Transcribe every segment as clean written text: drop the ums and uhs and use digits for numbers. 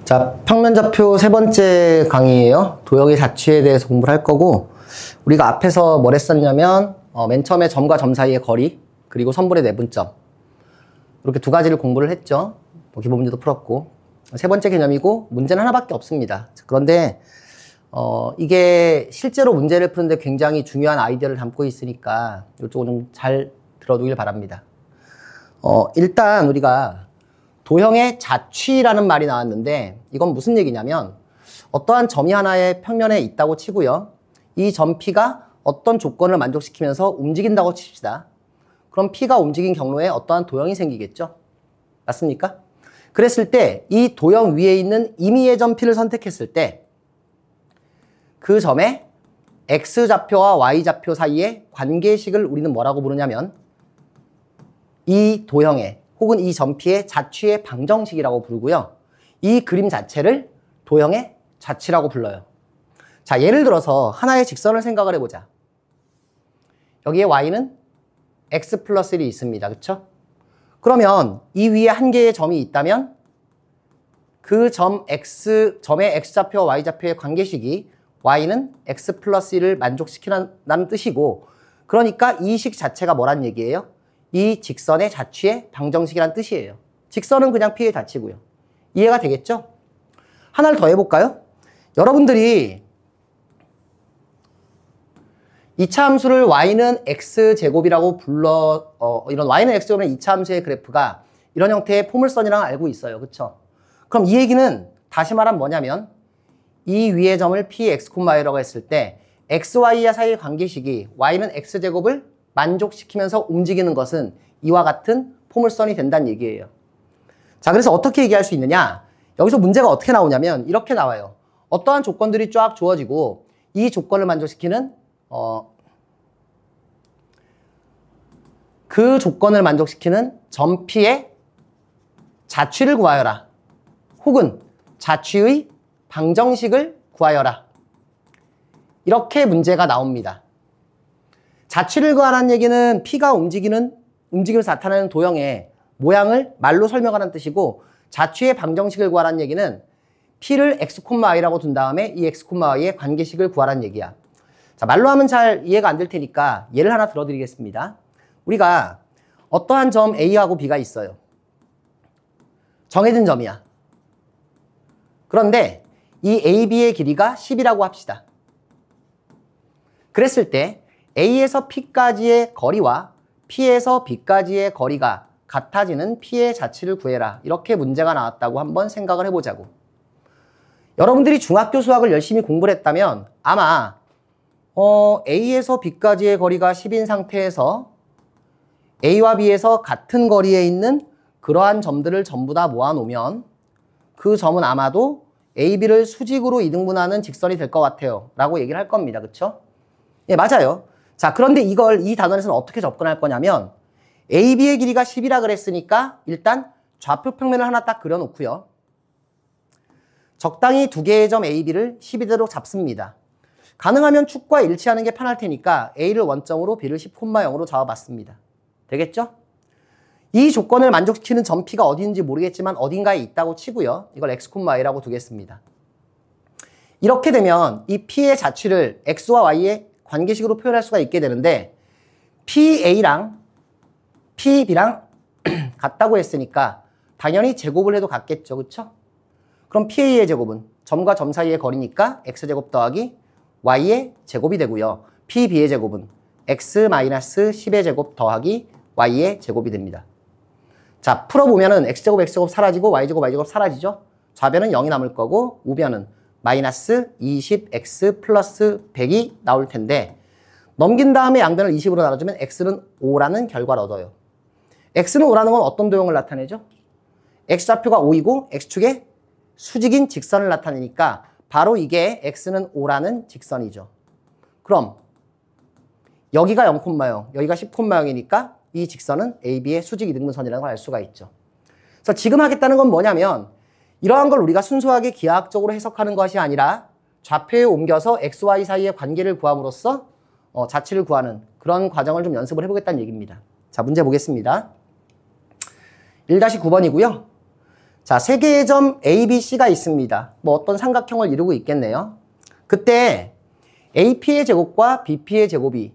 자, 평면좌표 세 번째 강의예요. 도형의 자취에 대해서 공부를 할 거고, 우리가 앞에서 뭘 했었냐면 맨 처음에 점과 점 사이의 거리, 그리고 선분의 내분점, 이렇게 두 가지를 공부를 했죠. 기본 문제도 풀었고, 세 번째 개념이고 문제는 하나밖에 없습니다. 그런데 이게 실제로 문제를 푸는데 굉장히 중요한 아이디어를 담고 있으니까 이쪽은 좀 잘 들어두길 바랍니다. 일단 우리가 도형의 자취라는 말이 나왔는데, 이건 무슨 얘기냐면 어떠한 점이 하나의 평면에 있다고 치고요, 이 점 P가 어떤 조건을 만족시키면서 움직인다고 칩시다. 그럼 P가 움직인 경로에 어떠한 도형이 생기겠죠? 맞습니까? 그랬을 때 이 도형 위에 있는 임의의 점 P를 선택했을 때 그 점의 X좌표와 Y좌표 사이의 관계식을 우리는 뭐라고 부르냐면 이 도형의 혹은 이 점 P의 자취의 방정식이라고 부르고요. 이 그림 자체를 도형의 자취라고 불러요. 자, 예를 들어서 하나의 직선을 생각을 해보자. 여기에 y는 x 플러스 1이 있습니다. 그쵸? 그러면 이 위에 한 개의 점이 있다면 그 점의 x좌표와 y좌표의 관계식이 y는 x 플러스 1을 만족시키는 뜻이고, 그러니까 이 식 자체가 뭐란 얘기예요? 이 직선의 자취의 방정식이란 뜻이에요. 직선은 그냥 P의 자취고요. 이해가 되겠죠? 하나를 더 해볼까요? 여러분들이 이차 함수를 y는 x제곱이라고 이런 y는 x제곱은 이차 함수의 그래프가 이런 형태의 포물선이랑 알고 있어요. 그쵸? 그럼 이 얘기는 다시 말하면 뭐냐면 이 위의 점을 px, y라고 했을 때 x, y 사이의 관계식이 y는 x제곱을 만족시키면서 움직이는 것은 이와 같은 포물선이 된다는 얘기예요. 자, 그래서 어떻게 얘기할 수 있느냐? 여기서 문제가 어떻게 나오냐면 이렇게 나와요. 어떠한 조건들이 쫙 주어지고 이 조건을 만족시키는 그 조건을 만족시키는 점 P의 자취를 구하여라. 혹은 자취의 방정식을 구하여라. 이렇게 문제가 나옵니다. 자취를 구하라는 얘기는 P가 움직이면서 나타나는 도형의 모양을 말로 설명하는 뜻이고, 자취의 방정식을 구하라는 얘기는 P를 x, y라고 둔 다음에 이 x, y의 관계식을 구하라는 얘기야. 자, 말로 하면 잘 이해가 안 될 테니까 예를 하나 들어드리겠습니다. 우리가 어떠한 점 A하고 B가 있어요. 정해진 점이야. 그런데 이 AB의 길이가 10이라고 합시다. 그랬을 때 A에서 P까지의 거리와 P에서 B까지의 거리가 같아지는 P의 자취를 구해라. 이렇게 문제가 나왔다고 한번 생각을 해보자고. 여러분들이 중학교 수학을 열심히 공부를 했다면 아마 A에서 B까지의 거리가 10인 상태에서 A와 B에서 같은 거리에 있는 그러한 점들을 전부 다 모아놓으면 그 점은 아마도 A, B를 수직으로 이등분하는 직선이 될 것 같아요. 라고 얘기를 할 겁니다. 그쵸? 예, 맞아요. 자, 그런데 이 단원에서는 어떻게 접근할 거냐면 AB의 길이가 10이라 그랬으니까 일단 좌표 평면을 하나 딱 그려놓고요. 적당히 두 개의 점 AB를 12대로 잡습니다. 가능하면 축과 일치하는 게 편할 테니까 A를 원점으로 B를 10,0로 잡아봤습니다. 되겠죠? 이 조건을 만족시키는 점 P가 어디인지 모르겠지만 어딘가에 있다고 치고요. 이걸 x, y라고 두겠습니다. 이렇게 되면 이 P의 자취를 x와 y의 관계식으로 표현할 수가 있게 되는데, PA랑 PB랑 같다고 했으니까 당연히 제곱을 해도 같겠죠. 그쵸? 그럼 PA의 제곱은 점과 점 사이의 거리니까 x제곱 더하기 y의 제곱이 되고요. PB의 제곱은 x-10의 제곱 더하기 y의 제곱이 됩니다. 자, 풀어보면은 x제곱 x제곱 사라지고 y제곱 y제곱 사라지죠? 좌변은 0이 남을 거고 우변은 마이너스 20x 플러스 100이 나올 텐데, 넘긴 다음에 양변을 20으로 나눠주면 x는 5라는 결과를 얻어요. x는 5라는 건 어떤 도형을 나타내죠? x좌표가 5이고 x축에 수직인 직선을 나타내니까 바로 이게 x는 5라는 직선이죠. 그럼 여기가 0,0, 여기가 10,0이니까 이 직선은 AB의 수직 이등분선이라는 걸 알 수가 있죠. 그래서 지금 하겠다는 건 뭐냐면 이러한 걸 우리가 순수하게 기하학적으로 해석하는 것이 아니라 좌표에 옮겨서 x, y 사이의 관계를 구함으로써 자취를 구하는 그런 과정을 좀 연습을 해보겠다는 얘기입니다. 자, 문제 보겠습니다. 1-9번이고요. 자, 세 개의 점 A, B, C가 있습니다. 뭐 어떤 삼각형을 이루고 있겠네요. 그때 AP의 제곱과 BP의 제곱이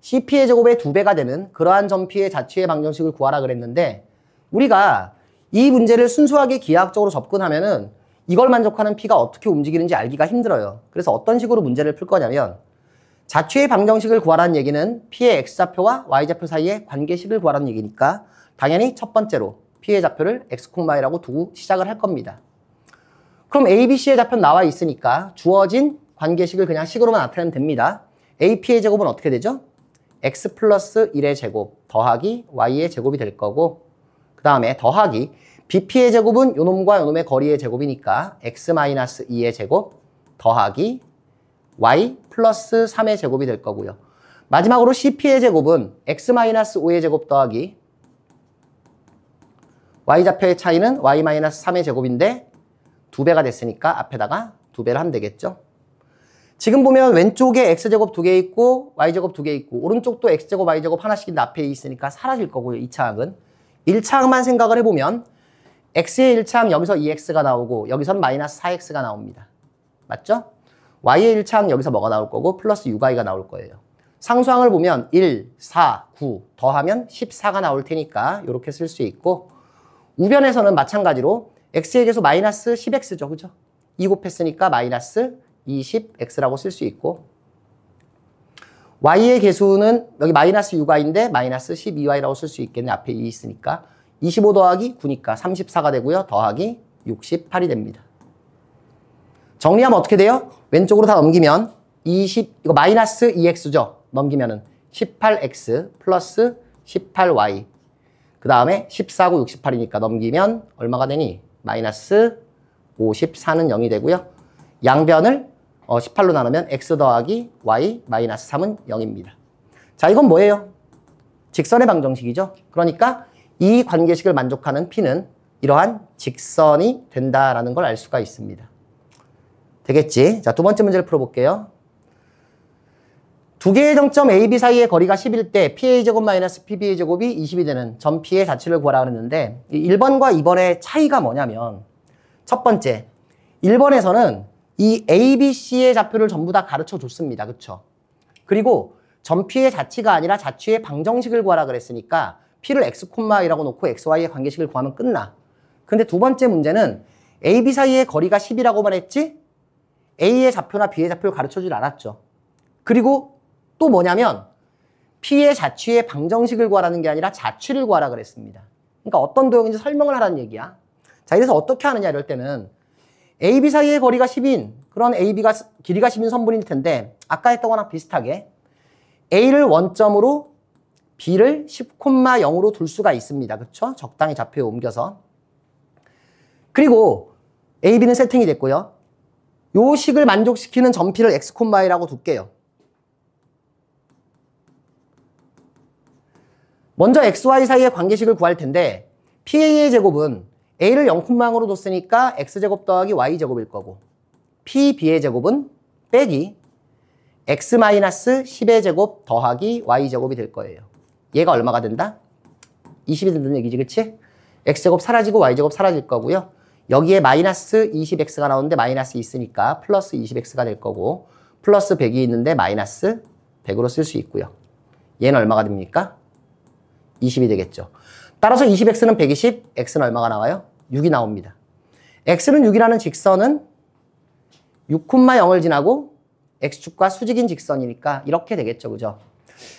CP의 제곱의 2배가 되는 그러한 점 P의 자취의 방정식을 구하라 그랬는데, 우리가 이 문제를 순수하게 기하학적으로 접근하면은 이걸 만족하는 P가 어떻게 움직이는지 알기가 힘들어요. 그래서 어떤 식으로 문제를 풀 거냐면, 자취의 방정식을 구하라는 얘기는 P의 X좌표와 Y좌표 사이의 관계식을 구하라는 얘기니까 당연히 첫 번째로 P의 좌표를 X, Y라고 두고 시작을 할 겁니다. 그럼 A, B, C의 좌표는 나와 있으니까 주어진 관계식을 그냥 식으로만 나타내면 됩니다. AP의 제곱은 어떻게 되죠? X 플러스 1의 제곱 더하기 Y의 제곱이 될 거고, 그 다음에 더하기 BP의 제곱은 요놈과 요놈의 거리의 제곱이니까 X 마이너스 2의 제곱 더하기 Y 플러스 3의 제곱이 될 거고요. 마지막으로 CP의 제곱은 X 마이너스 5의 제곱 더하기 Y좌표의 차이는 Y 마이너스 3의 제곱인데 2배가 됐으니까 앞에다가 2배를 하면 되겠죠. 지금 보면 왼쪽에 X제곱 2개 있고 Y제곱 2개 있고 오른쪽도 X제곱 Y제곱 하나씩인데 앞에 있으니까 사라질 거고요. 2차항은 1차항만 생각을 해보면 X의 1차항 여기서 2X가 나오고 여기선 마이너스 4X가 나옵니다. 맞죠? Y의 1차항 여기서 뭐가 나올 거고 플러스 6Y가 나올 거예요. 상수항을 보면 1, 4, 9 더하면 14가 나올 테니까 이렇게 쓸 수 있고, 우변에서는 마찬가지로 X의 계수 마이너스 10X죠. 그죠? 2 곱했으니까 마이너스 20X라고 쓸 수 있고, Y의 계수는 여기 마이너스 6Y인데 마이너스 12Y라고 쓸 수 있겠네. 앞에 2 있으니까. 25 더하기 9니까 34가 되고요. 더하기 68이 됩니다. 정리하면 어떻게 돼요? 왼쪽으로 다 넘기면 이거 마이너스 2X죠. 넘기면은 18X 플러스 18Y. 그 다음에 14고 68이니까 넘기면 얼마가 되니? 마이너스 54는 0이 되고요. 양변을 18로 나누면 X 더하기 Y 마이너스 3은 0입니다. 자, 이건 뭐예요? 직선의 방정식이죠. 그러니까 이 관계식을 만족하는 P는 이러한 직선이 된다라는 걸 알 수가 있습니다. 되겠지? 자, 두 번째 문제를 풀어볼게요. 두 개의 정점 A, B 사이의 거리가 10일 때 PA 제곱 마이너스 PB의 제곱이 20이 되는 점 P의 자취를 구하라 그랬는데, 1번과 2번의 차이가 뭐냐면, 첫 번째, 1번에서는 이 A, B, C의 좌표를 전부 다 가르쳐 줬습니다. 그쵸? 그리고 점 P의 자취가 아니라 자취의 방정식을 구하라 그랬으니까 P를 X, Y라고 놓고 X, Y의 관계식을 구하면 끝나. 근데 두 번째 문제는 A, B 사이의 거리가 10이라고만 했지 A의 좌표나 B의 좌표를 가르쳐주질 않았죠. 그리고 또 뭐냐면 P의 자취의 방정식을 구하라는 게 아니라 자취를 구하라 그랬습니다. 그러니까 어떤 도형인지 설명을 하라는 얘기야. 자, 이래서 어떻게 하느냐 이럴 때는 A, B 사이의 거리가 10인 그런 A, B가 길이가 10인 선분일 텐데, 아까 했던 거랑 비슷하게 A를 원점으로 B를 10,0로 둘 수가 있습니다. 그렇죠? 적당히 좌표에 옮겨서. 그리고 A, B는 세팅이 됐고요. 요 식을 만족시키는 점 P를 X, Y라고 둘게요. 먼저 X, Y 사이의 관계식을 구할 텐데 PA의 제곱은 A를 0,0으로 뒀으니까 X제곱 더하기 Y제곱일 거고, PB의 제곱은 빼기 X-10의 제곱 더하기 Y제곱이 될 거예요. 얘가 얼마가 된다? 20이 된다는 얘기지, 그치? X제곱 사라지고 Y제곱 사라질 거고요. 여기에 마이너스 20X가 나오는데 마이너스 있으니까 플러스 20X가 될 거고, 플러스 100이 있는데 마이너스 100으로 쓸 수 있고요. 얘는 얼마가 됩니까? 20이 되겠죠. 따라서 20X는 120, X는 얼마가 나와요? 6이 나옵니다. X는 6이라는 직선은 6,0을 지나고 X축과 수직인 직선이니까 이렇게 되겠죠. 그죠?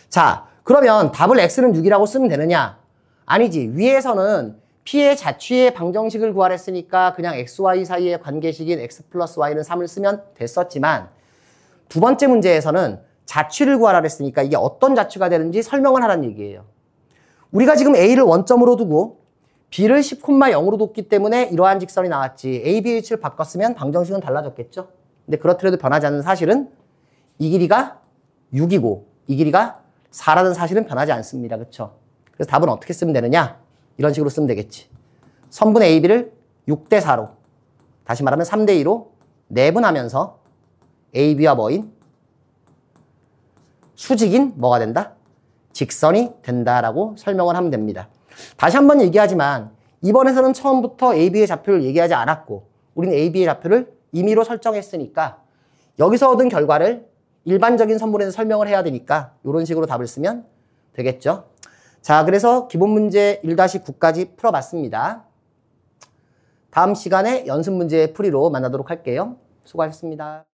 자, 그러면 답을 X는 6이라고 쓰면 되느냐? 아니지. 위에서는 P의 자취의 방정식을 구하랬으니까 그냥 XY 사이의 관계식인 X 플러스 Y는 3을 쓰면 됐었지만, 두 번째 문제에서는 자취를 구하라 그랬으니까 이게 어떤 자취가 되는지 설명을 하라는 얘기예요. 우리가 지금 A를 원점으로 두고 B를 10,0으로 뒀기 때문에 이러한 직선이 나왔지, A, B, H를 바꿨으면 방정식은 달라졌겠죠? 근데 그렇더라도 변하지 않는 사실은 이 길이가 6이고 이 길이가 4라는 사실은 변하지 않습니다. 그렇죠? 그래서 답은 어떻게 쓰면 되느냐? 이런 식으로 쓰면 되겠지. 선분 A, B를 6대 4로, 다시 말하면 3대 2로 내분하면서 A, B와 뭐인? 수직인 뭐가 된다? 직선이 된다라고 설명을 하면 됩니다. 다시 한번 얘기하지만 이번에서는 처음부터 AB의 좌표를 얘기하지 않았고 우리는 AB의 좌표를 임의로 설정했으니까 여기서 얻은 결과를 일반적인 선물에서 설명을 해야 되니까 이런 식으로 답을 쓰면 되겠죠. 자, 그래서 기본 문제 1-9까지 풀어봤습니다. 다음 시간에 연습 문제 풀이로 만나도록 할게요. 수고하셨습니다.